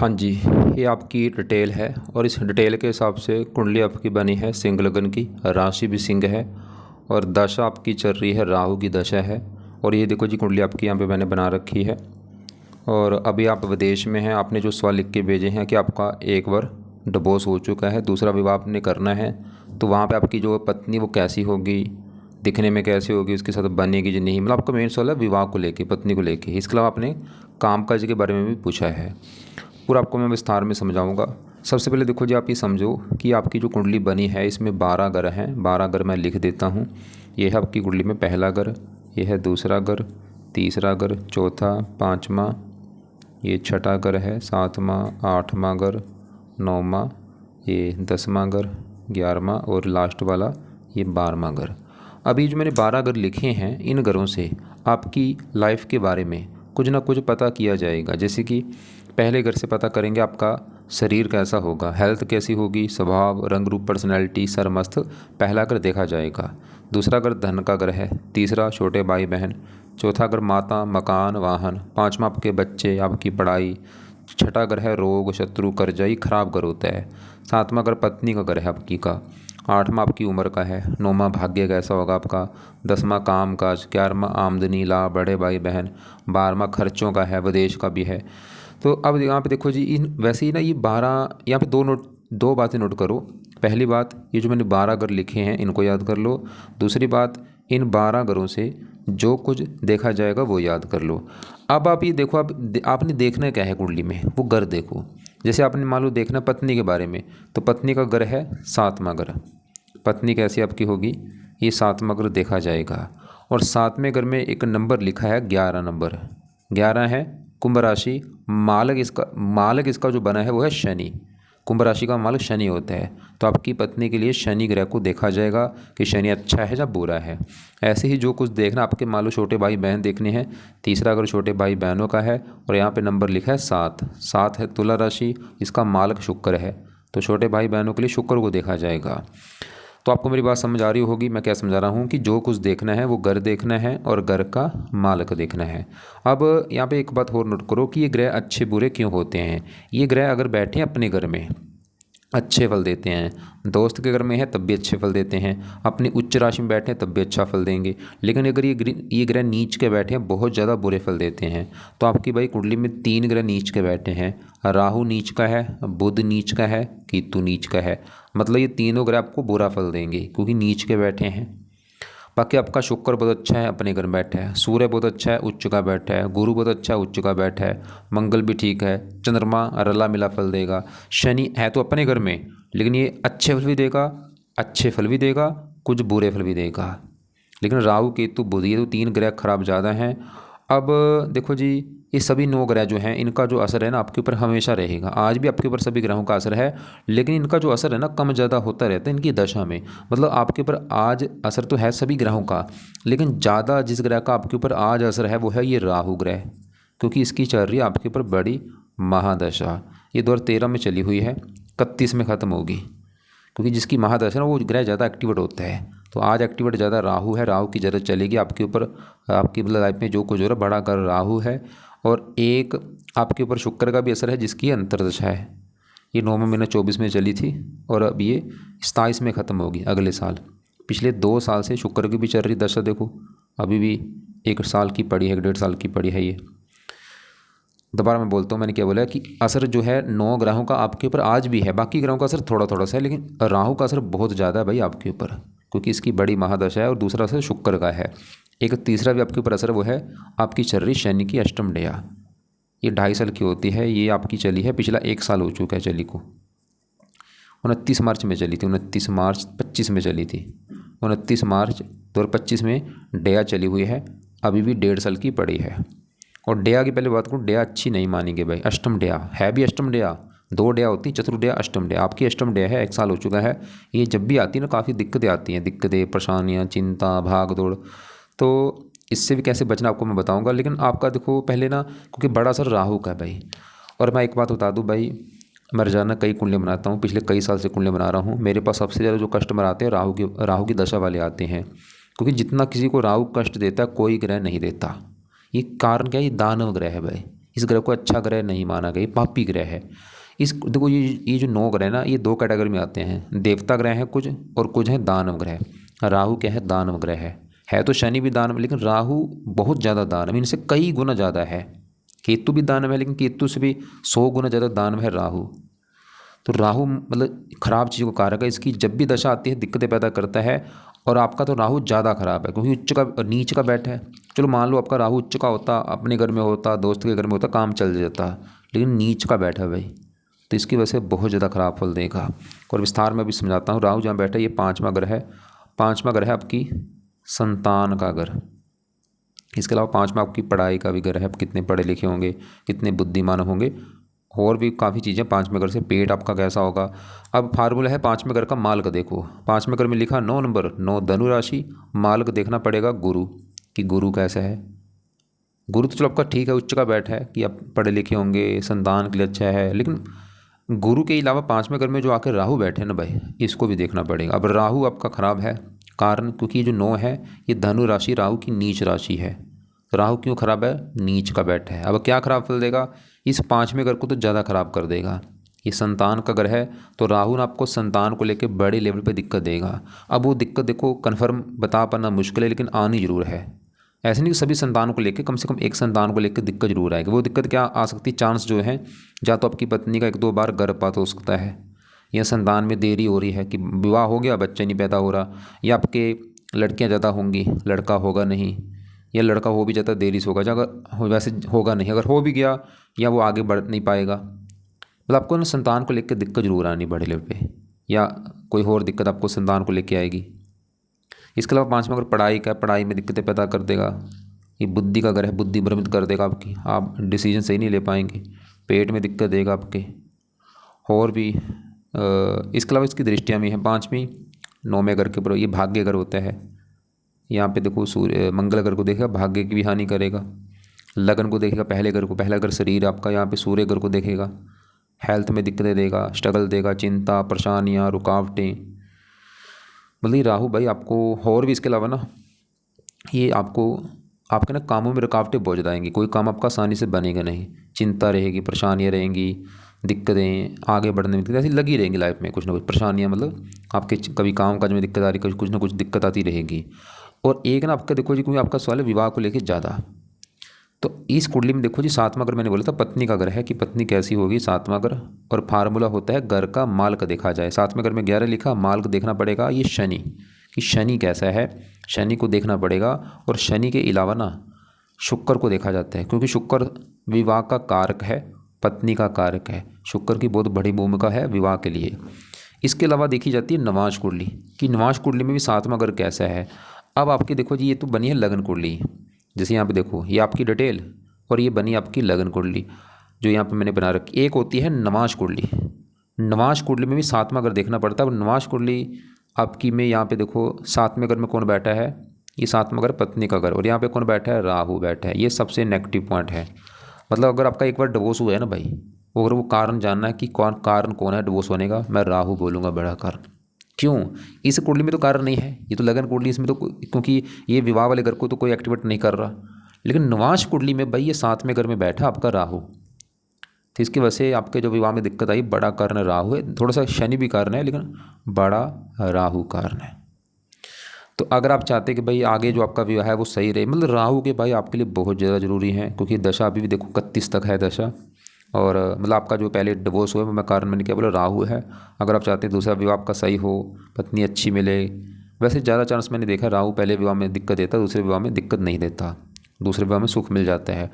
हाँ जी, ये आपकी डिटेल है और इस डिटेल के हिसाब से कुंडली आपकी बनी है सिंह लगन की, राशि भी सिंह है और दशा आपकी चल रही है, राहु की दशा है। और ये देखो जी, कुंडली आपकी यहाँ पे मैंने बना रखी है। और अभी आप विदेश में हैं, आपने जो सवाल लिख के भेजे हैं कि आपका एक बार डिवोर्स हो चुका है, दूसरा विवाह आपने करना है, तो वहाँ पे आपकी जो पत्नी वो कैसी होगी, दिखने में कैसी होगी, उसके साथ बनेगी जी नहीं, मतलब आपका मेन सवाल है विवाह को लेके, पत्नी को लेके। इसके अलावा आपने कामकाज के बारे में भी पूछा है, पूरा आपको मैं विस्तार में समझाऊंगा। सबसे पहले देखो जी, आप ये समझो कि आपकी जो कुंडली बनी है इसमें 12 ग्रह हैं। 12 ग्रह मैं लिख देता हूँ। ये है आपकी कुंडली में पहला ग्रह, ये है दूसरा ग्रह, तीसरा ग्रह, चौथा, पाँचवा, ये छठा ग्रह है, सातवां, आठवां ग्रह, नौवां, ये 10वां ग्रह, 11वां और लास्ट वाला ये 12वां ग्रह। अभी जो मैंने 12 ग्रह लिखे हैं, इन ग्रहों से आपकी लाइफ के बारे में कुछ ना कुछ पता किया जाएगा। जैसे कि पहले घर से पता करेंगे आपका शरीर कैसा होगा, हेल्थ कैसी होगी, स्वभाव, रंग रूप, पर्सनैलिटी, सरमस्त, पहला घर देखा जाएगा। दूसरा घर धन का घर है, तीसरा छोटे भाई बहन, चौथा घर माता, मकान, वाहन, पांचवा आपके बच्चे, आपकी पढ़ाई, छठा घर है रोग, शत्रु, कर्जा, खराब घर होता है। सातवां घर पत्नी का घर है आपकी का। आठवां आपकी उम्र का है। नौवां भाग्य कैसा होगा आपका। 10वां काम काज। 11वां आमदनी, लाभ, बड़े भाई बहन। 12वां खर्चों का है, विदेश का भी है। तो अब यहाँ पे देखो जी, इन वैसे ही ना ये 12, यहाँ पे दो बातें नोट करो। पहली बात, ये जो मैंने 12 घर लिखे हैं इनको याद कर लो। दूसरी बात, इन 12 घरों से जो कुछ देखा जाएगा वो याद कर लो। अब आप ये देखो, आपने देखना क्या है कुंडली में, वो घर देखो। जैसे आपने मान लो देखना पत्नी के बारे में, तो पत्नी का घर है 7वां घर। पत्नी कैसी आपकी होगी, ये 7वां घर देखा जाएगा। और 7वें घर में एक नंबर लिखा है 11 नंबर। 11 है कुंभ राशि। मालक इसका जो बना है वो है शनि। कुंभ राशि का मालक शनि होता है। तो आपकी पत्नी के लिए शनि ग्रह को देखा जाएगा कि शनि अच्छा है या बुरा है। ऐसे ही जो कुछ देखना आपके मान लो छोटे भाई बहन देखने हैं। तीसरा अगर छोटे भाई बहनों का है और यहाँ पे नंबर लिखा है 7। 7 है तुला राशि, इसका मालक शुक्र है। तो छोटे भाई बहनों के लिए शुक्र को देखा जाएगा। तो आपको मेरी बात समझ आ रही होगी मैं क्या समझा रहा हूँ, कि जो कुछ देखना है वो घर देखना है और घर का मालक देखना है। अब यहाँ पे एक बात और नोट करो कि ये ग्रह अच्छे बुरे क्यों होते हैं। ये ग्रह अगर बैठे अपने घर में अच्छे फल देते हैं, दोस्त के घर में है तब भी अच्छे फल देते हैं, अपनी उच्च राशि में बैठे हैं तब भी अच्छा फल देंगे। लेकिन अगर ये ग्रह नीच के बैठे हैं बहुत ज़्यादा बुरे फल देते हैं। तो आपकी भाई कुंडली में 3 ग्रह नीच के बैठे हैं। राहु नीच का है, बुध नीच का है, केतु नीच का है। मतलब ये तीनों ग्रह आपको बुरा फल देंगे क्योंकि नीच के बैठे हैं। बाकी आपका शुक्र बहुत अच्छा है, अपने घर बैठा है। सूर्य बहुत अच्छा है, उच्च का बैठा है। गुरु बहुत अच्छा है, उच्च का बैठा है। मंगल भी ठीक है। चंद्रमा रला मिला फल देगा। शनि है तो अपने घर में, लेकिन ये अच्छे फल भी देगा, अच्छे फल भी देगा, कुछ बुरे फल भी देगा। लेकिन राहु केतु बुध ये तो 3 ग्रह खराब ज़्यादा हैं। अब देखो जी, ये सभी 9 ग्रह जो हैं इनका जो असर है ना आपके ऊपर हमेशा रहेगा। आज भी आपके ऊपर सभी ग्रहों का असर है, लेकिन इनका जो असर है ना कम ज़्यादा होता रहता है इनकी दशा में। मतलब आपके ऊपर आज असर तो है सभी ग्रहों का, लेकिन ज़्यादा जिस ग्रह का आपके ऊपर आज असर है वो है ये राहु ग्रह, क्योंकि इसकी चल रही है आपके ऊपर बड़ी महादशा। ये 2013 में चली हुई है, 31 में ख़त्म होगी। क्योंकि जिसकी महादशा है वो ग्रह ज़्यादा एक्टिवेट होता है। तो आज एक्टिवेट ज़्यादा राहु है, राहु की ज़रूरत चलेगी आपके ऊपर। आपकी मतलब लाइफ में जो कुछ हो रहा है बड़ा कर राहु है। और एक आपके ऊपर शुक्र का भी असर है जिसकी अंतर्दशा है। ये 9वें महीने 24 में चली थी और अब ये 27 में ख़त्म होगी अगले साल। पिछले 2 साल से शुक्र की भी चल रही दशा देखो, अभी भी 1 साल की पड़ी है, 1.5 साल की पड़ी है ये। दोबारा मैं बोलता हूँ, मैंने क्या बोला कि असर जो है 9 ग्रहों का आपके ऊपर आज भी है। बाकी ग्रहों का असर थोड़ा थोड़ा सा है, लेकिन राहु का असर बहुत ज़्यादा है भाई आपके ऊपर, क्योंकि इसकी बड़ी महादशा है। और दूसरा असर शुक्र का है। एक तीसरा भी आपके ऊपर असर वो है आपकी चल रही शनि की अष्टम डेया। ये 2.5 साल की होती है, ये आपकी चली है, पिछला 1 साल हो चुका है चली को। 29 मार्च में चली थी, 29 मार्च 25 में चली थी। 29 मार्च 2025 में डेया चली हुई है, अभी भी 1.5 साल की पड़ी है। और डेया की पहले बात करूँ, डेया अच्छी नहीं मानेंगे भाई। अष्टम डेया है भी अष्टम डेया, 2 डेया होती है, चतुर्डेया अष्टम डेया। आपकी अष्टम डेया है, 1 साल हो चुका है। ये जब भी आती है ना काफ़ी दिक्कतें आती हैं, दिक्कतें, परेशानियाँ, चिंता, भाग दौड़। तो इससे भी कैसे बचना आपको मैं बताऊंगा। लेकिन आपका देखो पहले ना, क्योंकि बड़ा असर राहु का है भाई। और मैं एक बात बता दूं भाई, मैं रोजाना कई कुंडलियाँ बनाता हूँ, पिछले कई साल से कुंडलियाँ बना रहा हूँ। मेरे पास सबसे ज़्यादा जो कस्टमर आते हैं राहु की दशा वाले आते हैं। क्योंकि जितना किसी को राहु कष्ट देता है कोई ग्रह नहीं देता। ये कारण क्या है, ये दानव ग्रह है भाई। इस ग्रह को अच्छा ग्रह नहीं माना गया, पापी ग्रह है। इस देखो ये जो 9 ग्रह ना, ये 2 कैटेगरी में आते हैं, देवता ग्रह हैं कुछ और कुछ हैं दानव ग्रह। राहु क्या है? दानव ग्रह है तो शनि भी दानव, लेकिन राहु बहुत ज़्यादा दानव, इनसे कई गुना ज़्यादा है। केतु भी दानव है, लेकिन केतु से भी 100 गुना ज़्यादा दानव है राहु। तो राहु मतलब खराब चीज़ों को कारक है, इसकी जब भी दशा आती है दिक्कतें पैदा करता है। और आपका तो राहु ज़्यादा खराब है क्योंकि उच्च का नीच का बैठा है। चलो मान लो आपका राहु उच्च का होता, अपने घर में होता, दोस्त के घर में होता, काम चल जाता, लेकिन नीच का बैठा है भाई, तो इसकी वजह से बहुत ज़्यादा खराब फल देगा। और विस्तार में भी समझाता हूँ। राहु जहाँ बैठा है ये 5वां ग्रह है। 5वां ग्रह है आपकी संतान का घर। इसके अलावा 5वां आपकी पढ़ाई का भी घर है, आप कितने पढ़े लिखे होंगे, कितने बुद्धिमान होंगे, और भी काफ़ी चीज़ें 5वें घर से। पेट आपका कैसा होगा। अब फार्मूला है 5वें घर का मार्ग देखो। 5वें घर में लिखा 9 नंबर, 9 धनु राशि। मार्ग देखना पड़ेगा गुरु, कि गुरु कैसा है। गुरु तो चलो आपका ठीक है, उच्च का बैठा है कि आप पढ़े लिखे होंगे, संतान के लिए अच्छा है, लेकिन गुरु के अलावा 5वें घर में जो आकर राहु बैठे हैं ना भाई, इसको भी देखना पड़ेगा। अब राहु आपका खराब है, कारण क्योंकि ये जो 9 है ये धनु राशि राहु की नीच राशि है। तो राहु क्यों खराब है? नीच का बैठा है। अब क्या खराब फल देगा? इस 5वें घर को तो ज़्यादा खराब कर देगा। ये संतान का घर है, तो राहु ना आपको संतान को लेकर बड़े लेवल पे दिक्कत देगा। अब वो दिक्कत देखो कन्फर्म बता पाना मुश्किल है, लेकिन आनी जरूर है। ऐसे नहीं कि सभी संतान को लेकर, कम से कम एक संतान को लेकर दिक्कत जरूर आएगी। वो दिक्कत क्या आ सकती है? चांस जो है, या तो आपकी पत्नी का 1-2 बार गर्भपात हो सकता है, या संतान में देरी हो रही है कि विवाह हो गया बच्चा नहीं पैदा हो रहा, या आपके लड़कियां ज़्यादा होंगी लड़का होगा नहीं, या लड़का हो भी जाता देरी से होगा, अगर वैसे होगा नहीं, अगर हो भी गया या वो आगे बढ़ नहीं पाएगा। मतलब आपको ना संतान को लेकर दिक्कत जरूर आनी बड़े लेवल पे, या कोई और दिक्कत आपको संतान को लेकर आएगी। इसके अलावा 5वां अगर पढ़ाई का, पढ़ाई में दिक्कतें पैदा कर देगा। ये बुद्धि का घर है, बुद्धि भ्रमित कर देगा आपकी, आप डिसीजन सही नहीं ले पाएंगे। पेट में दिक्कत देगा आपके। और भी इसके अलावा इसकी दृष्टियाँ भी हैं। 5वीं 9वें घर के ऊपर, ये भाग्य घर होता है। यहाँ पे देखो सूर्य मंगल घर को देखेगा, भाग्य की भी हानि करेगा। लगन को देखेगा, पहले घर को, पहला घर शरीर आपका, यहाँ पे सूर्य घर को देखेगा। हेल्थ में दिक्कतें देगा, स्ट्रगल देगा, चिंता, परेशानियाँ, रुकावटें। मतलब ये राहु भाई आपको, और भी इसके अलावा ना ये आपको आपके ना कामों में रुकावटें बहुत ज़्यादा आएंगी। कोई काम आपका आसानी से बनेगा नहीं, चिंता रहेगी, परेशानियाँ रहेंगी, दिक्कतें, आगे बढ़ने में ऐसी लगी रहेंगी लाइफ में, कुछ ना कुछ परेशानियाँ। मतलब आपके कभी काम काज में दिक्कत आ रही, कभी कुछ ना कुछ दिक्कत आती रहेगी। और एक ना आपका देखो जी, क्योंकि आपका सवाल है विवाह को लेकर ज़्यादा, तो इस कुंडली में देखो जी 7वां घर मैंने बोला था पत्नी का घर है, कि पत्नी कैसी होगी 7वां घर। और फार्मूला होता है घर का माल्क देखा जाए। 7वें घर में 11 लिखा, माल्क देखना पड़ेगा ये शनि, कि शनि कैसा है, शनि को देखना पड़ेगा। और शनि के अलावा ना शुक्र को देखा जाता है, क्योंकि शुक्र विवाह का कारक है, पत्नी का कारक है। शुक्र की बहुत बड़ी भूमिका है विवाह के लिए। इसके अलावा देखी जाती है नवाज कुंडली, कि नवाज कुंडली में भी 7वां घर कैसा है। अब आपकी देखो जी, ये तो बनी है लगन कुंडली, जैसे यहाँ पे देखो ये आपकी डिटेल, और ये बनी आपकी लगन कुंडली जो यहाँ पे मैंने बना रखी। एक होती है नवाज कुंडली। नवाज कुंडली में भी 7वां घर देखना पड़ता है। अब नवाज कुंडली आपकी में यहाँ पे देखो 7वें घर में कौन बैठा है, ये 7वां घर पत्नी का घर, और यहाँ पे कौन बैठा है, राहु बैठा है। ये सबसे नेगेटिव पॉइंट है। मतलब अगर आपका एक बार डिवोर्स हुआ है ना भाई, अगर वो कारण जानना है कि कौन है डिवोर्स होने का, मैं राहु बोलूँगा बड़ा कारण। क्यों? इस कुंडली में तो कारण नहीं है, ये तो लगन कुंडली, इसमें तो क्योंकि ये विवाह वाले घर को तो कोई एक्टिवेट नहीं कर रहा। लेकिन नवाज कुंडली में भाई ये 7वें घर में बैठा आपका राहु, तो इसकी वजह से आपके जो विवाह में दिक्कत आई, बड़ा कारण राहु है। थोड़ा सा शनि भी कारण है, लेकिन बड़ा राहु कारण है। तो अगर आप चाहते हैं कि भाई आगे जो आपका विवाह है वो सही रहे, मतलब राहु के भाई आपके लिए बहुत ज़्यादा ज़रूरी है, क्योंकि दशा अभी भी देखो 31 तक है दशा। और मतलब आपका जो पहले डिवोर्स हुआ है, मैं कारण मैंने क्या बोला, राहु है। अगर आप चाहते हैं दूसरा विवाह आपका सही हो, पत्नी अच्छी मिले, वैसे ज़्यादा चांस मैंने देखा राहु पहले विवाह में दिक्कत देता, दूसरे विवाह में दिक्कत नहीं देता, दूसरे विवाह में सुख मिल जाता है।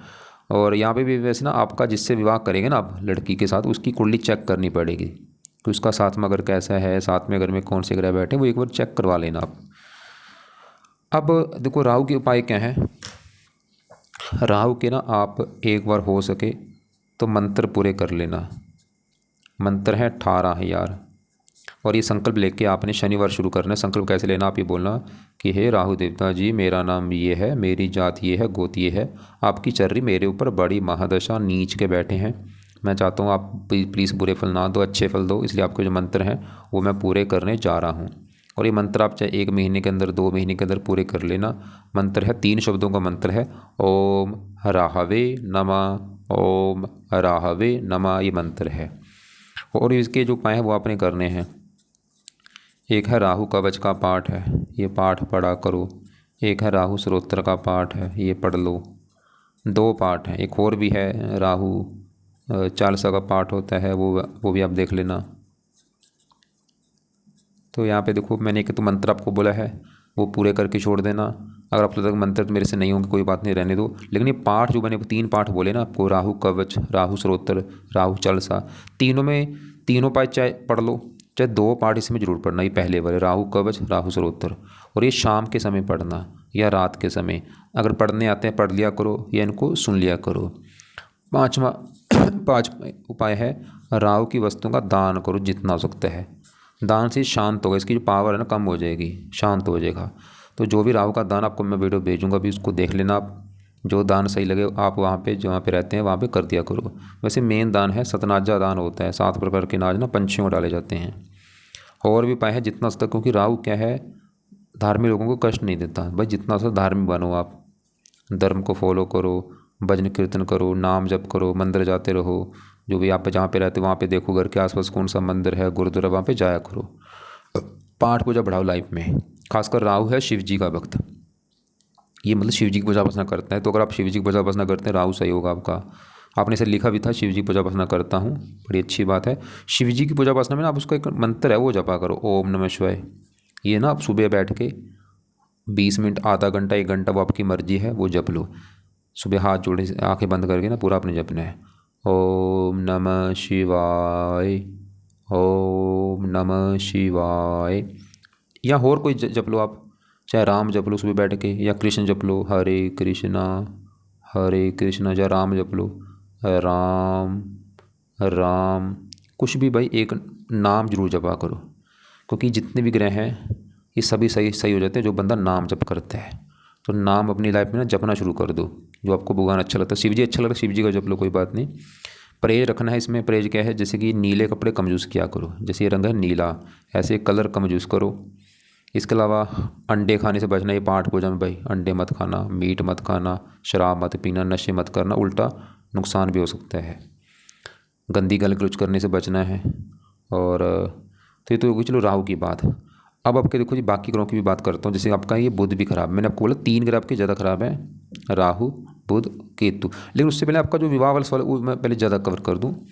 और यहाँ पे भी वैसे ना आपका जिससे विवाह करेंगे ना आप लड़की के साथ, उसकी कुंडली चेक करनी पड़ेगी कि उसका 7वां घर कैसा है, 7वें घर में कौन से ग्रह बैठे, वो एक बार चेक करवा लेना आप। अब देखो राहु के उपाय क्या हैं। राहु के ना आप एक बार हो सके तो मंत्र पूरे कर लेना। मंत्र है 18,000, और ये संकल्प लेके आपने शनिवार शुरू करना है। संकल्प कैसे लेना, आप ये बोलना कि हे राहु देवता जी, मेरा नाम ये है, मेरी जात ये है, गोत ये है, आपकी चल रही मेरे ऊपर बड़ी महादशा, नीच के बैठे हैं। मैं चाहता हूँ आप प्लीज़ बुरे फल ना दो, अच्छे फल दो, इसलिए आपके जो मंत्र हैं वो मैं पूरे करने जा रहा हूँ। और ये मंत्र आप चाहे 1 महीने के अंदर, 2 महीने के अंदर पूरे कर लेना। मंत्र है 3 शब्दों का मंत्र है, ओम राहवे नमः, ओम राहवे नमः, ये मंत्र है। और इसके जो उपाय हैं वो आपने करने हैं। एक है राहु कवच का पाठ है, ये पाठ पढ़ा करो। एक है राहु स्तोत्र का पाठ है, ये पढ़ लो। 2 पाठ हैं। एक और भी है, राहु चालीसा का पाठ होता है, वो भी आप देख लेना। तो यहाँ पे देखो, मैंने एक तो मंत्र आपको बोला है, वो पूरे करके छोड़ देना। अगर आप तक मंत्र तो मेरे से नहीं होंगे, कोई बात नहीं, रहने दो। लेकिन ये पाठ जो मैंने 3 पाठ बोले ना आपको, राहु कवच, राहु स्तोत्र, राहु चालीसा, तीनों में तीनों पाठ चाहे पढ़ लो, चाहे 2 पाठ इसमें जरूर पढ़ना। ये पहले वाले राहु कवच, राहु स्तोत्र, और ये शाम के समय पढ़ना या रात के समय। अगर पढ़ने आते हैं पढ़ लिया करो, या इनको सुन लिया करो। 5वां 5 उपाय है, राहु की वस्तुओं का दान करो जितना हो सकता है। दान से शांत होगा, इसकी जो पावर है ना कम हो जाएगी, शांत हो जाएगा। तो जो भी राहु का दान आपको मैं वीडियो भेजूंगा अभी, उसको देख लेना आप। जो दान सही लगे आप वहाँ पे जहाँ पे रहते हैं वहाँ पे कर दिया करो। वैसे मेन दान है सतनाजा दान होता है, 7 प्रकार के नाज ना पंछियों में डाले जाते हैं। और भी उपाय है जितना सक, क्योंकि राहु क्या है, धार्मिक लोगों को कष्ट नहीं देता भाई। जितना सक धार्मिक बनो आप, धर्म को फॉलो करो, भजन कीर्तन करो, नाम जप करो, मंदिर जाते रहो। जो भी आप जहाँ पे रहते हो वहाँ पे देखो, घर के आसपास कौन सा मंदिर है, गुरुद्वारा, वहाँ पे जाया करो। पाठ पूजा बढ़ाओ लाइफ में। खासकर राहु है शिव जी का भक्त, ये मतलब शिव जी की पूजा उपासना करता है। तो अगर आप शिव जी की पूजा उपासना करते हैं, राहु सही होगा आपका। आपने इसे लिखा भी था, शिव जी की पूजा उपासना करता हूँ, बड़ी अच्छी बात है। शिव जी की पूजा उपासना में ना आप उसका एक मंत्र है वो जपा करो, ओम नमः शिवाय। ये ना आप सुबह बैठ के 20 मिनट, आधा घंटा, 1 घंटा, वो आपकी मर्जी है, वो जप लो। सुबह हाथ जोड़े आंखें बंद करके ना पूरा अपने जपना है। ओम नमः शिवाय, ओम नमः शिवाय। या और कोई जप लो आप, चाहे राम जप लो सुबह बैठ के, या कृष्ण जप लो, हरे कृष्णा, या राम जप लो, राम राम, कुछ भी भाई, एक नाम जरूर जपा करो। क्योंकि जितने भी ग्रह हैं ये सभी सही सही हो जाते हैं जो बंदा नाम जप करता है। तो नाम अपनी लाइफ में ना जपना शुरू कर दो, जो आपको भगवान अच्छा लगता है। शिव जी अच्छा लगता है, शिव जी का जप लो, कोई बात नहीं। परहेज रखना है इसमें। परहेज क्या है, जैसे कि नीले कपड़े कम यूज़ किया करो, जैसे ये रंग है नीला, ऐसे कलर कम यूज़ करो। इसके अलावा अंडे खाने से बचना, ये पाठ पूजा में भाई अंडे मत खाना, मीट मत खाना, शराब मत पीना, नशे मत करना, उल्टा नुकसान भी हो सकता है। गंदी गाली गलौज करने से बचना है। और तो ये तो होगी चलो राहु की बात। अब आपके देखो जी बाकी ग्रहों की भी बात करता हूँ। जैसे आपका ये बुध भी खराब, मैंने आपको बोला 3 ग्रह आपके ज़्यादा खराब है, राहु, बुध, केतु। लेकिन उससे पहले आपका जो विवाह वाला सवाल वो मैं पहले ज़्यादा कवर कर दूँ।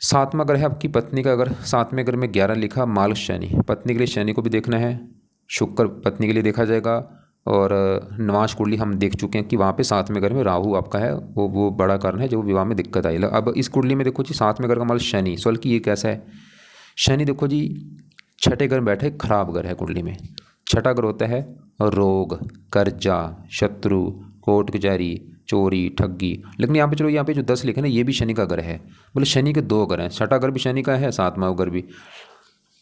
7वां ग्रह है आपकी पत्नी का। अगर 7वें ग्रह में 11 लिखा, माल शनि, पत्नी के लिए शनि को भी देखना है। शुक्र पत्नी के लिए देखा जाएगा। और नवाश कुंडली हम देख चुके हैं कि वहाँ पे 7वें घर में राहु आपका है, वो बड़ा कारण है जो विवाह में दिक्कत आई। अब इस कुंडली में देखो जी 7वें घर का माल शनि, सवाल कि ये कैसा है। शनि देखो जी 6ठे घर में बैठे, खराब घर है कुंडली में। 6ठा घर होता है रोग, कर्जा, शत्रु, कोर्ट कचहरी, चोरी, ठगी। लेकिन यहाँ पे चलो, यहाँ पे जो 10 लिखे ना ये भी शनि का घर है। बोले शनि के 2 घर हैं, 6ठा घर भी शनि का है, 7वां घर भी।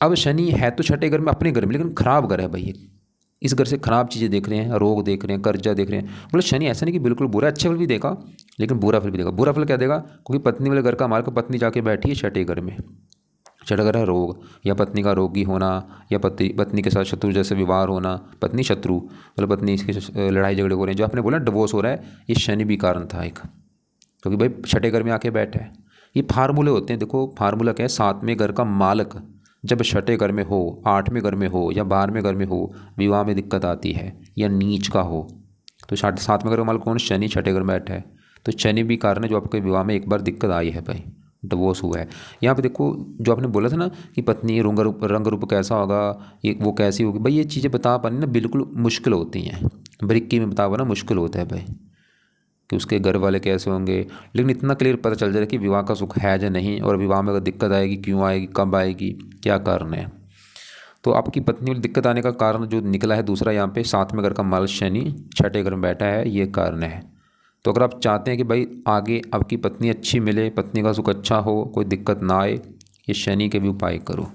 अब शनि है तो 6ठे घर में अपने घर में, लेकिन खराब घर है भाई। इस घर से खराब चीज़ें देख रहे हैं, रोग देख रहे हैं, कर्जा देख रहे हैं। बोले शनि ऐसा नहीं कि बिल्कुल बुरा, अच्छे फल भी देगा लेकिन बुरा फल भी देगा। बुरा फल क्या देगा, क्योंकि पत्नी वाले घर का मार्ग, पत्नी जाके बैठी है 6ठे घर में। 6ठा घर है रोग, या पत्नी का रोगी होना, या पत्नी के साथ शत्रु जैसे व्यवहार होना। पत्नी शत्रु मतलब पत्नी इसके लड़ाई झगड़े हो रहे हैं, जो आपने बोला डिवोर्स हो रहा है, ये शनि भी कारण था एक। क्योंकि भाई 6ठे घर में आके बैठा है। ये फार्मूले होते हैं, देखो फार्मूला क्या है, 7वें घर का मालक जब 6ठे घर में हो, 8वें घर में हो, या 12वें घर में हो, विवाह में दिक्कत आती है, या नीच का हो। तो 7वें घर का मालक कौन, शनि 6ठे घर में बैठा है। तो शनि भी कारण है जो आपके विवाह में एक बार दिक्कत आई है भाई, डिवोर्स हुआ है। यहाँ पे देखो जो आपने बोला था ना कि पत्नी रंग रूप कैसा होगा, ये वो कैसी होगी, भाई ये चीज़ें बता पानी ना बिल्कुल मुश्किल होती हैं। बारीकी में बता पाना मुश्किल होता है भाई, कि उसके घर वाले कैसे होंगे। लेकिन इतना क्लियर पता चल जाएगा कि विवाह का सुख है या नहीं, और विवाह में अगर दिक्कत आएगी क्यों आएगी, कब आएगी, क्या कारण है। तो आपकी पत्नी में दिक्कत आने का कारण जो निकला है दूसरा, यहाँ पे 7वें घर का माल शनि 6ठे घर में बैठा है, ये कारण है। तो अगर आप चाहते हैं कि भाई आगे आपकी पत्नी अच्छी मिले, पत्नी का सुख अच्छा हो, कोई दिक्कत ना आए, ये शनि के भी उपाय करो।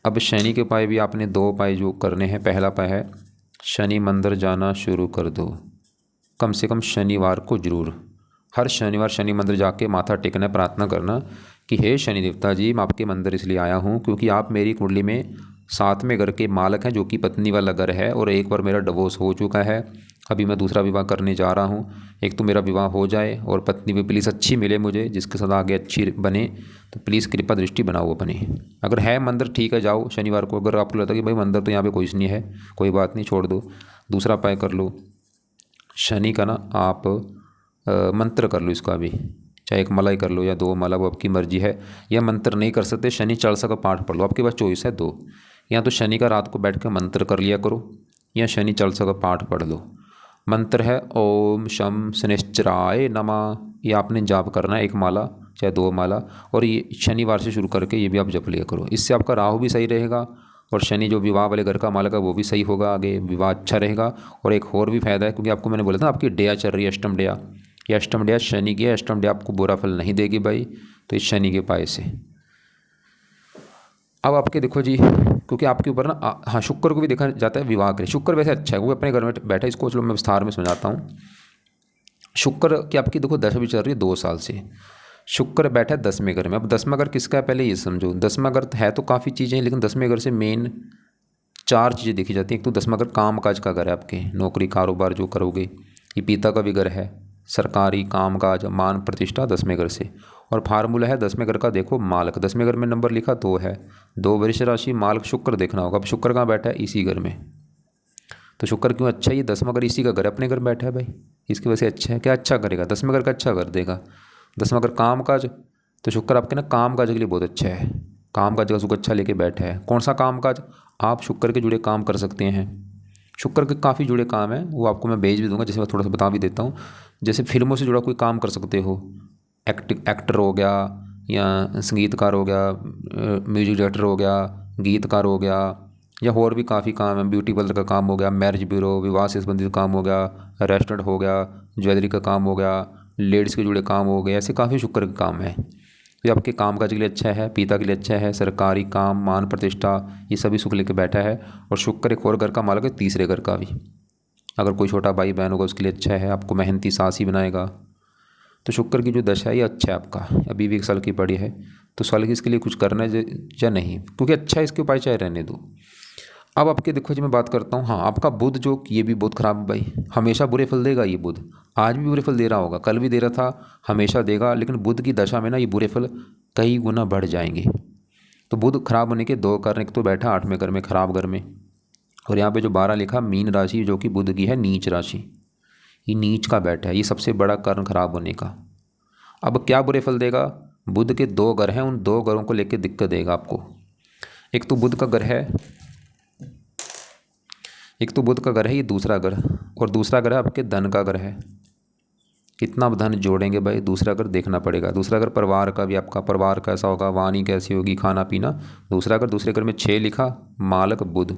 अब शनि के उपाय भी आपने 2 उपाय जो करने हैं। पहला उपाय है शनि मंदिर जाना शुरू कर दो, कम से कम शनिवार को जरूर। हर शनिवार शनि मंदिर जाके माथा टेकना है, प्रार्थना करना कि हे शनि देवता जी, मैं आपके मंदिर इसलिए आया हूँ क्योंकि आप मेरी कुंडली में सातवें घर के मालक हैं, जो कि पत्नी वाला घर है। और एक बार मेरा डिवोर्स हो चुका है, अभी मैं दूसरा विवाह करने जा रहा हूँ। एक तो मेरा विवाह हो जाए और पत्नी भी प्लीज़ अच्छी मिले मुझे, जिसके साथ आगे अच्छी बने, तो प्लीज़ कृपा दृष्टि बनाओ अपनी। अगर है मंदिर ठीक है, जाओ शनिवार को। अगर आपको लगता है कि भाई मंदिर तो यहाँ पे कोई नहीं है, कोई बात नहीं, छोड़ दो, दूसरा उपाय कर लो। शनि का ना आप मंत्र कर लो इसका भी, चाहे एक माला ही कर लो या 2 माला, वो आपकी मर्जी है। या मंत्र नहीं कर सकते, शनि चालीसा का पाठ पढ़ लो, आपके पास चॉइस है 2। या तो शनि का रात को बैठ कर मंत्र कर लिया करो, या शनि चालीसा का पाठ पढ़ लो। मंत्र है ओम शम शनिश्चराय नमः, ये आपने जाप करना है, 1 माला चाहे 2 माला। और ये शनिवार से शुरू करके ये भी आप जप लिया करो। इससे आपका राहु भी सही रहेगा और शनि जो विवाह वाले घर का मालक है वो भी सही होगा, आगे विवाह अच्छा रहेगा। और एक और भी फायदा है, क्योंकि आपको मैंने बोला था आपकी डेया चल रही है, अष्टम डेया। ये अष्टम डेया शनि की है, अष्टम डेया आपको बुरा फल नहीं देगी भाई, तो इस शनि के पाए से। अब आपके देखो जी, क्योंकि आपके ऊपर ना हाँ, शुक्र को भी देखा जाता है विवाह के लिए। शुक्र वैसे अच्छा है, वो अपने घर में बैठा है, इसको चलो मैं विस्तार में समझाता हूँ। शुक्र की आपकी देखो दशा भी चल रही है 2 साल से। शुक्र बैठा है 10वें घर में। अब 10वां घर किसका है पहले ये समझो। 10वां घर है तो काफ़ी चीज़ें हैं, लेकिन 10वें घर से मेन 4 चीज़ें देखी जाती हैं। एक तो 10वां घर काम काज का घर है, आपके नौकरी कारोबार जो करोगे। ये पिता का भी घर है, सरकारी काम काज मान प्रतिष्ठा 10वें घर से। और फार्मूला है 10वें घर का, देखो मालक 10वें घर में नंबर लिखा 2 है, 2 वृष राशि मालक शुक्र देखना होगा। अब शुक्र कहाँ बैठा है, इसी घर में। तो शुक्र क्यों अच्छा है, ये 10वां घर इसी का घर अपने घर बैठा है भाई, इसकी वजह से अच्छा है। क्या अच्छा करेगा, 10वें घर का अच्छा कर देगा। 10वां घर काम काज, तो शुक्र आपके ना काम काज के लिए बहुत अच्छा है, काम काज का सुख अच्छा लेके बैठा है। कौन सा काम काज, आप शुक्र के जुड़े काम कर सकते हैं। शुक्र के काफ़ी जुड़े काम हैं, वो आपको मैं भेज भी दूंगा, जैसे मैं थोड़ा सा बता भी देता हूँ। जैसे फिल्मों से जुड़ा कोई काम कर सकते हो, एक्टर हो गया, या संगीतकार हो गया, म्यूजिक डायरेक्टर हो गया, गीतकार हो गया, या और भी काफ़ी काम है। ब्यूटी पार्लर का काम हो गया, मैरिज ब्यूरो विवाह से संबंधित काम हो गया, रेस्टोरेंट हो गया, ज्वेलरी का काम हो गया, लेडीज़ के जुड़े काम हो गए, ऐसे काफ़ी शुक्र के काम है। तो ये आपके काम काज के लिए अच्छा है, पिता के लिए अच्छा है, सरकारी काम मान प्रतिष्ठा ये सभी सुख लेके बैठा है। और शुक्र एक और घर का मालक है, तीसरे घर का भी। अगर कोई छोटा भाई बहन होगा उसके लिए अच्छा है, आपको मेहनती सास ही बनाएगा। तो शुक्र की जो दशा है ये अच्छा है आपका, अभी भी 1 साल की पड़ी है। तो साल की इसके लिए कुछ करना है या नहीं, क्योंकि अच्छा है, इसके उपाय चाहे रहने दो। अब आपके देखो जी मैं बात करता हूँ, हाँ आपका बुध जो ये भी बहुत खराब है भाई, हमेशा बुरे फल देगा ये बुध। आज भी बुरे फल दे रहा होगा, कल भी दे रहा था, हमेशा देगा। लेकिन बुध की दशा में ना ये बुरे फल कई गुना बढ़ जाएंगे। तो बुध खराब होने के 2 कारण, एक तो बैठा 8वें घर में, खराब घर में। और यहाँ पे जो 12 लिखा मीन राशि, जो कि बुध की है नीच राशि, ये नीच का बैठा है, ये सबसे बड़ा कारण खराब होने का। अब क्या बुरे फल देगा, बुध के 2 घर हैं, उन 2 घरों को लेकर दिक्कत देगा आपको। एक तो बुध का घर है, एक तो बुध का घर है ये दूसरा घर, और दूसरा घर है आपके धन का घर है। कितना धन जोड़ेंगे भाई, दूसरा घर देखना पड़ेगा। दूसरा घर परिवार का भी, आपका परिवार कैसा होगा, वाणी कैसी होगी, खाना पीना। दूसरा घर, दूसरे घर में 6 लिखा, मालक बुध।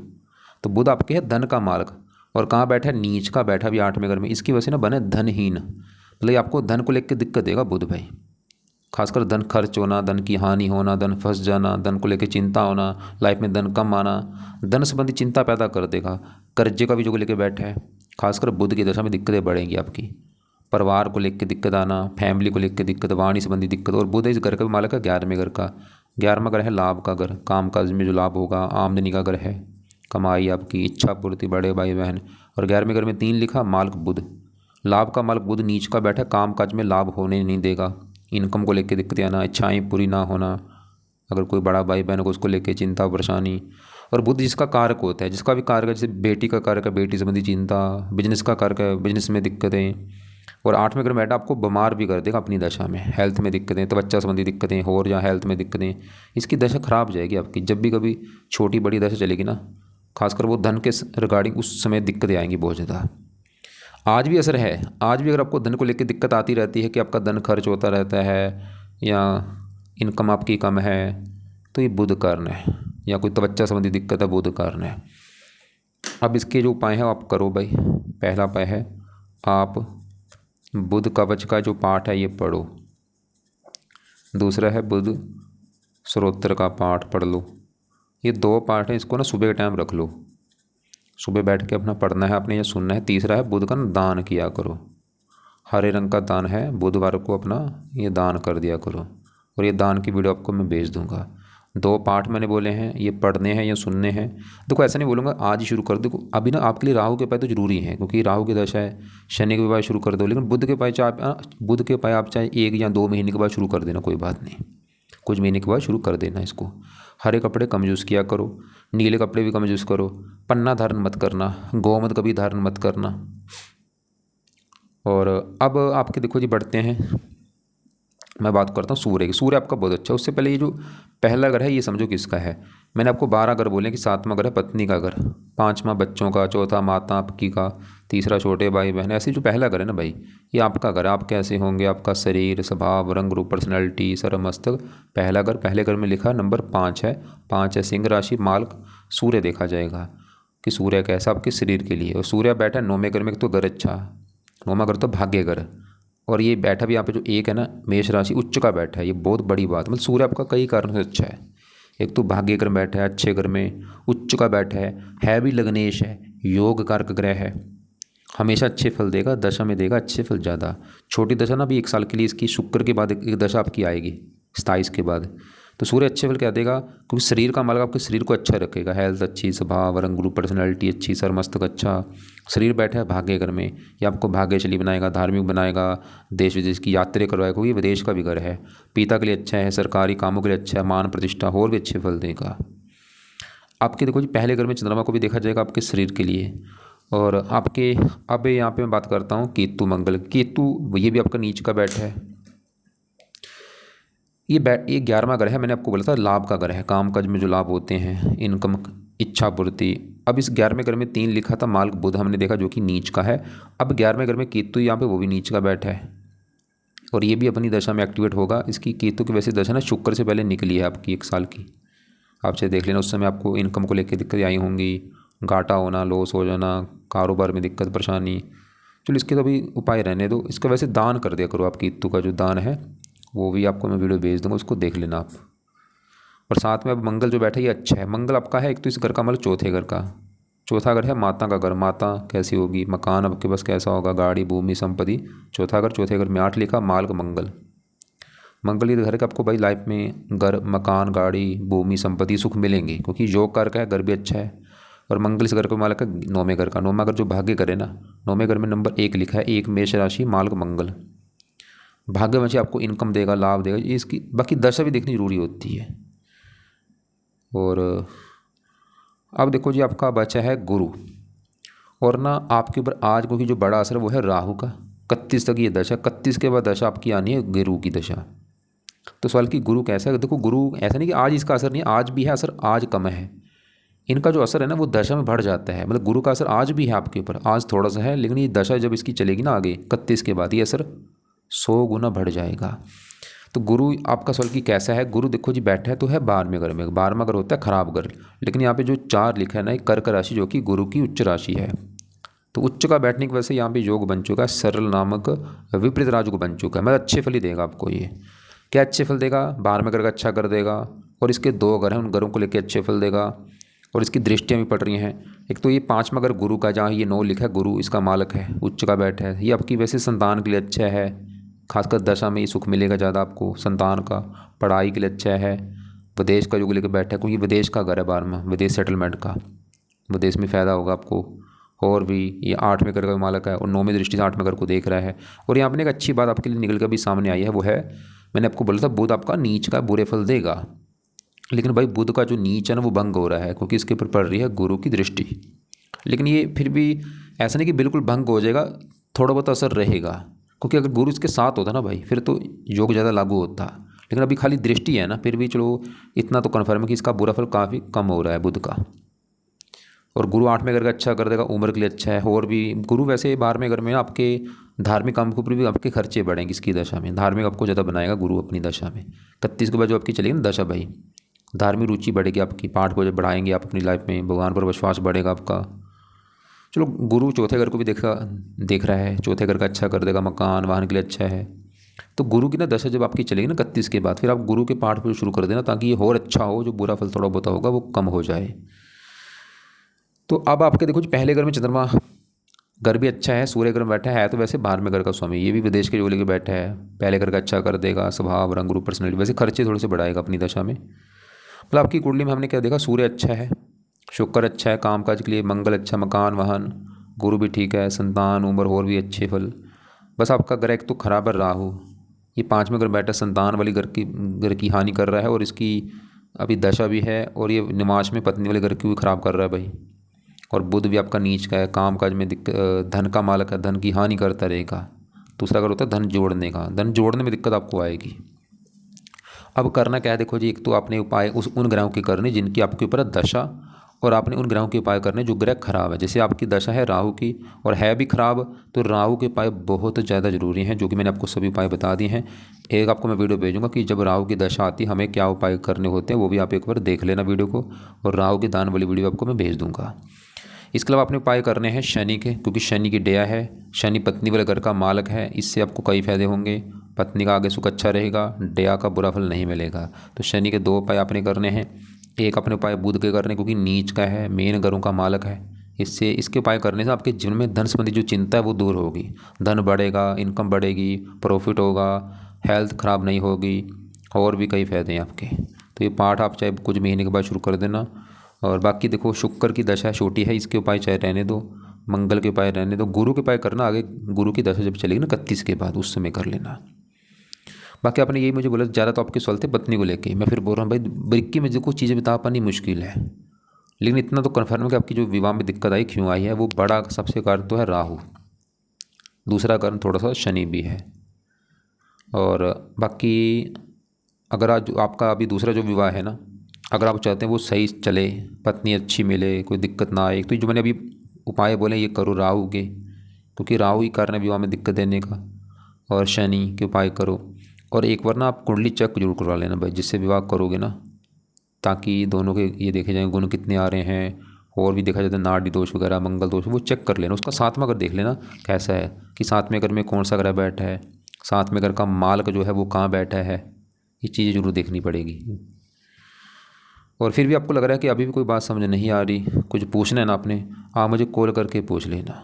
तो बुध आपके है धन का मालक, और कहाँ बैठा है, नीच का बैठा भी 8वें घर में। इसकी वजह से ना बने धनहीन, मतलब आपको धन को लेकर दिक्कत देगा बुध भाई। खासकर धन खर्च होना, धन की हानि होना, धन फंस जाना, धन को लेकर चिंता होना, लाइफ में धन कम आना, धन संबंधी चिंता पैदा कर देगा। कर्जे का भी जो लेके बैठा है, खासकर बुध की दशा में दिक्कतें बढ़ेंगी आपकी। परिवार को लेकर दिक्कत आना, फैमिली को लेकर दिक्कत, वाणी संबंधी दिक्कत। और बुध इस घर का भी मालक है 11वें घर का। 11वां घर है लाभ का घर, काम काज में जो लाभ होगा, आमदनी का घर है, कमाई आपकी, इच्छा पूर्ति, बड़े भाई बहन। और 11वें घर में 3 लिखा, मालक बुध। लाभ का मालक बुध नीच का बैठा, काम काज में लाभ होने नहीं देगा, इनकम को लेकर दिक्कतें आना, इच्छाएं पूरी ना होना। अगर कोई बड़ा भाई बहन को उसको लेकर चिंता परेशानी। और बुध जिसका कारक होता है, जिसका भी कारक है, जैसे बेटी का कारक है, बेटी संबंधी चिंता, बिजनेस का कारक है, बिजनेस में दिक्कतें। और 8वें घर में बैठा आपको बीमार भी कर देगा अपनी दशा में, हेल्थ में दिक्कतें, तो बच्चा संबंधी दिक्कतें और या हेल्थ में दिक्कतें। इसकी दशा खराब जाएगी आपकी। जब भी कभी छोटी बड़ी दशा चलेगी ना, खासकर वो धन के रिगार्डिंग, उस समय दिक्कतें आएंगी बहुत ज़्यादा। आज भी असर है, आज भी अगर आपको धन को लेकर दिक्कत आती रहती है कि आपका धन खर्च होता रहता है, या इनकम आपकी कम है, तो ये बुध कारण है। या कोई त्वचा संबंधी दिक्कत है, बुध कारण है। अब इसके जो उपाय हैं आप करो भाई। पहला उपाय है आप बुध कवच का जो पाठ है ये पढ़ो। दूसरा है बुध स्तोत्र का पाठ पढ़ लो। ये 2 पाठ हैं, इसको ना सुबह के टाइम रख लो, सुबह बैठ के अपना पढ़ना है आपने, ये सुनना है। तीसरा है बुध का ना दान किया करो, हरे रंग का दान है, बुधवार को अपना ये दान कर दिया करो। और ये दान की वीडियो आपको मैं भेज दूंगा। 2 पाठ मैंने बोले हैं, ये पढ़ने हैं या सुनने हैं। देखो ऐसा नहीं बोलूँगा आज ही शुरू कर दो, देखो अभी ना आपके लिए राहु के पाए तो जरूरी है, क्योंकि राहु की दशा है। शनि के पाए शुरू कर दो, लेकिन बुध के पाए आप चाहे 1 या 2 महीने के बाद शुरू कर देना, कोई बात नहीं, कुछ महीने के बाद शुरू कर देना इसको। हरे कपड़े कम यूज़ किया करो, नीले कपड़े भी कम यूज़ करो, पन्ना धारण मत करना, गोमद कभी धारण मत करना। और अब आपके देखो जी बढ़ते हैं, मैं बात करता हूँ सूर्य की। सूर्य आपका बहुत अच्छा है। उससे पहले ये जो पहला घर है ये समझो किसका है। मैंने आपको 12 घर बोले कि 7वां घर है पत्नी का घर, 5वां बच्चों का, चौथा माता आपकी का, तीसरा छोटे भाई बहन, ऐसे जो पहला घर है ना भाई, ये आपका घर है। आप कैसे होंगे, आपका शरीर, स्वभाव, रंग रूप, पर्सनैलिटी, सर मस्तक, पहला घर। पहले घर में लिखा नंबर 5 है, 5 है सिंह राशि, मालक सूर्य देखा जाएगा कि सूर्य कैसा आपके शरीर के लिए। और सूर्य बैठा है 9वें घर में, तो घर अच्छा, 9वां घर तो भाग्य घर। और ये बैठा भी यहाँ पे जो 1 है ना मेष राशि उच्च का बैठा है, ये बहुत बड़ी बात, मतलब सूर्य आपका कई कारणों से अच्छा है। एक तो भाग्य घर में बैठा है, अच्छे घर में, उच्च का बैठा है भी लग्नेश है, योग कारक ग्रह है, हमेशा अच्छे फल देगा, दशा में देगा अच्छे फल ज़्यादा। छोटी दशा ना भी 1 साल के लिए इसकी, शुक्र के बाद एक दशा आपकी आएगी 27 के बाद। तो सूर्य अच्छे फल क्या देगा, क्योंकि शरीर का मालिक आपके शरीर को अच्छा रखेगा, हेल्थ अच्छी, स्वभाव, रंग रूप, पर्सनैलिटी अच्छी, सर मस्तक अच्छा। शरीर बैठा है भाग्य घर में, ये आपको भाग्यशाली बनाएगा, धार्मिक बनाएगा, देश विदेश की यात्रा करवाएगा, क्योंकि विदेश का भी घर है। पिता के लिए अच्छा है, सरकारी कामों के लिए अच्छा है, मान प्रतिष्ठा और भी अच्छे फल देगा। आपके देखो जी पहले घर में चंद्रमा को भी देखा जाएगा आपके शरीर के लिए। और आपके अब यहाँ पे मैं बात करता हूँ केतु मंगल। केतु ये भी आपका नीच का बैठा है। ये 11वां घर है, मैंने आपको बोला था लाभ का घर है, काम काज में जो लाभ होते हैं, इनकम, इच्छा पूर्ति। अब इस 11वें घर में 3 लिखा था, मालक बुध हमने देखा जो कि नीच का है। अब 11वें घर में केतु यहाँ पे वो भी नीच का बैठा है, और ये भी अपनी दशा में एक्टिवेट होगा। इसकी केतु की वैसे दशा ना शुक्र से पहले निकली है आपकी 1 साल की, आप चाहे देख लेना। उस समय आपको इनकम को लेकर दिक्कतें आई होंगी, घाटा होना, लॉस हो जाना, कारोबार में दिक्कत परेशानी। चलो इसके तो अभी उपाय रहने दो, इसका वैसे दान कर दिया करो। आप केतु का जो दान है वो भी आपको मैं वीडियो भेज दूंगा, उसको देख लेना आप। और साथ में अब मंगल जो बैठा है ये अच्छा है। मंगल आपका है एक तो इस घर का, मतलब चौथे घर का, चौथा घर है माता का घर। माता कैसी होगी, मकान आपके पास कैसा होगा, गाड़ी, भूमि, संपत्ति, चौथा घर। चौथे घर में 8 लिखा, मालक मंगल। मंगल ये घर का आपको भाई लाइफ में घर, मकान, गाड़ी, भूमि, संपत्ति, सुख मिलेंगे, क्योंकि योग कारक है, घर भी अच्छा है। और मंगल इस घर का मालक है 9वें घर का। 9वां घर जो भाग्य घर है ना, 9वें घर में नंबर 1 लिखा है, 1 मेष राशि, मालक मंगल। भाग्यवंशी आपको इनकम देगा, लाभ देगा। ये इसकी बाकी दशा भी देखनी जरूरी होती है। और अब देखो जी आपका बचा है गुरु। और ना आपके ऊपर आज क्योंकि जो बड़ा असर है वो है राहु का, 31 तक ये दशा, 31 के बाद दशा आपकी आनी है गुरु की दशा। तो सवाल कि गुरु कैसा है, देखो गुरु ऐसा नहीं कि आज इसका असर नहीं है, आज भी है असर, आज कम है। इनका जो असर है ना वो दशा में बढ़ जाता है, मतलब गुरु का असर आज भी है आपके ऊपर, आज थोड़ा सा है, लेकिन ये दशा जब इसकी चलेगी ना आगे 31 के बाद, ये असर 100 गुना बढ़ जाएगा। तो गुरु आपका सवाल कि कैसा है, गुरु देखो जी बैठा है तो है 12वें घर में। 12वां घर होता है खराब घर, लेकिन यहाँ पे जो 4 लिखा है ना, एक कर्क राशि जो कि गुरु की उच्च राशि है। तो उच्च का बैठने की वजह से यहाँ पे योग बन चुका है, सरल नामक विपरीत राजयोग बन चुका है, मतलब अच्छे फल ही देगा आपको। ये क्या अच्छे फल देगा, 12वें घर का अच्छा कर देगा, और इसके 2 घर हैं, उन घरों को लेकर अच्छे फल देगा। और इसकी दृष्टियाँ भी पड़ रही हैं। एक तो ये 5वां घर गुरु का, जहाँ ये 9 लिखा है, गुरु इसका मालक है, उच्च का बैठा है। ये आपकी वैसे संतान के लिए अच्छा है, खासकर दशा में ये सुख मिलेगा ज़्यादा आपको संतान का। पढ़ाई के लिए अच्छा है। विदेश का योग लेकर बैठा है, क्योंकि विदेश का घर है 12वां, विदेश सेटलमेंट का, विदेश में फ़ायदा होगा आपको। और भी ये 8वें घर का मालक है, और 9वें दृष्टि से 8वें घर को देख रहा है। और यहाँ पर एक अच्छी बात आपके लिए निकल कर भी सामने आई है, वो है मैंने आपको बोला था बुध आपका नीच का बुरे फल देगा, लेकिन भाई बुध का जो नीच है ना वो भंग हो रहा है, क्योंकि इसके ऊपर पड़ रही है गुरु की दृष्टि। लेकिन ये फिर भी ऐसा नहीं कि बिल्कुल भंग हो जाएगा, थोड़ा बहुत असर रहेगा, क्योंकि अगर गुरु इसके साथ होता ना भाई फिर तो योग ज़्यादा लागू होता। लेकिन अभी खाली दृष्टि है ना, फिर भी चलो इतना तो कन्फर्म है कि इसका बुरा फल काफ़ी कम हो रहा है बुध का। और गुरु 8वें घर का अच्छा कर देगा, उम्र के लिए अच्छा है। और भी गुरु वैसे 12वें घर में आपके धार्मिक काम के ऊपर भी आपके खर्चे बढ़ेंगे इसकी दशा में, धार्मिक आपको ज़्यादा बनाएगा गुरु अपनी दशा में। 31 के बाद जो आपकी चलेगी ना दशा भाई, धार्मिक रुचि बढ़ेगी आपकी, पाठ को जब बढ़ाएंगे आप अपनी लाइफ में, भगवान पर विश्वास बढ़ेगा आपका। चलो गुरु चौथे घर को भी देख रहा है, चौथे घर का अच्छा कर देगा, मकान वाहन के लिए अच्छा है। तो गुरु की ना दशा जब आपकी चलेगी ना 31 के बाद, फिर आप गुरु के पाठ पर शुरू कर देना, ताकि ये और अच्छा हो, जो बुरा फल थोड़ा बहुत होगा वो कम हो जाए। तो अब आपके देखो जी पहले घर में चंद्रमा, घर भी अच्छा है, सूर्य घर में बैठा है तो वैसे 12वें घर का स्वामी, ये भी विदेश के जो लेके बैठा है। पहले घर का अच्छा कर देगा, स्वभाव, रंग रूप, पर्सनैलिटी, वैसे खर्चे थोड़े से बढ़ाएगा अपनी दशा में। मतलब आपकी कुंडली में हमने क्या देखा, सूर्य अच्छा है, शुक्र अच्छा है कामकाज के लिए, मंगल अच्छा, मकान वाहन, गुरु भी ठीक है, संतान उम्र और भी अच्छे फल। बस आपका ग्रह एक तो खराब है राहु, ये 5वें घर बैठा संतान वाली घर की हानि कर रहा है, और इसकी अभी दशा भी है, और ये निवास में पत्नी वाले घर की भी खराब कर रहा है भाई। और बुध भी आपका नीच का है, काम काज में दिक्कत, धन का मालक है, धन की हानि करता रहेगा। दूसरा घर होता है धन जोड़ने का, धन जोड़ने में दिक्कत आपको आएगी। अब करना क्या है, देखो जी, एक तो आपने उपाय उन ग्रहों के करने जिनकी आपके ऊपर दशा, और आपने उन ग्रहों के उपाय करने जो ग्रह खराब है। जैसे आपकी दशा है राहु की और है भी खराब, तो राहु के उपाय बहुत ज़्यादा जरूरी हैं, जो कि मैंने आपको सभी उपाय बता दिए हैं। एक आपको मैं वीडियो भेजूंगा कि जब राहु की दशा आती है हमें क्या उपाय करने होते हैं, वो भी आप एक बार देख लेना वीडियो को, और राहु की दान वाली वीडियो आपको मैं भेज दूंगा। इसके अलावा आपने उपाय करने हैं शनि के, क्योंकि शनि की डेया है, शनि पत्नी वाले घर का मालक है, इससे आपको कई फायदे होंगे। पत्नी का आगे सुख अच्छा रहेगा, डेया का बुरा फल नहीं मिलेगा। तो शनि के 2 उपाय आपने करने हैं। एक अपने उपाय बुध के करने, क्योंकि नीच का है, मेन घरों का मालक है, इससे इसके उपाय करने से आपके जीवन में धन संबंधी जो चिंता है वो दूर होगी, धन बढ़ेगा, इनकम बढ़ेगी, प्रॉफिट होगा, हेल्थ खराब नहीं होगी, और भी कई फायदे हैं आपके। तो ये पाठ आप चाहे कुछ महीने के बाद शुरू कर देना। और बाकी देखो, शुक्र की दशा छोटी है, इसके उपाय चाहे रहने दो, मंगल के उपाय रहने दो, गुरु के उपाय करना आगे, गुरु की दशा जब चलेगी ना 31 के बाद, उस समय कर लेना। बाकी आपने यही मुझे बोला ज़्यादा तो आपके सवाल थे पत्नी को लेके, मैं फिर बोल रहा हूँ भाई बरीकी में जो कुछ चीज़ें बता पानी मुश्किल है, लेकिन इतना तो कन्फर्म है कि आपकी जो विवाह में दिक्कत आई क्यों आई है, वो बड़ा सबसे कारण तो है राहु, दूसरा कारण थोड़ा सा शनि भी है। और बाकी अगर आज आपका अभी दूसरा जो विवाह है ना, अगर आप चाहते हैं वो सही चले, पत्नी अच्छी मिले, कोई दिक्कत ना आए, तो जो मैंने अभी उपाय बोले ये करो राहु के, क्योंकि राहु ही कारण है विवाह में दिक्कत देने का। और शनि के उपाय करो, और एक बार ना आप कुंडली चेक जरूर करवा लेना भाई, जिससे विवाह करोगे ना, ताकि दोनों के ये देखे जाएँ गुण कितने आ रहे हैं, और भी देखा जाता है नाड़ी दोष वगैरह, मंगल दोष, वो चेक कर लेना। उसका सातवां घर देख लेना कैसा है, कि सातवें घर में कौन सा ग्रह बैठा है, सातवें घर का मालक जो है वो कहाँ बैठा है, ये चीज़ें जरूर देखनी पड़ेगी। और फिर भी आपको लग रहा है कि अभी भी कोई बात समझ नहीं आ रही, कुछ पूछना है ना आपने, आप मुझे कॉल करके पूछ लेना।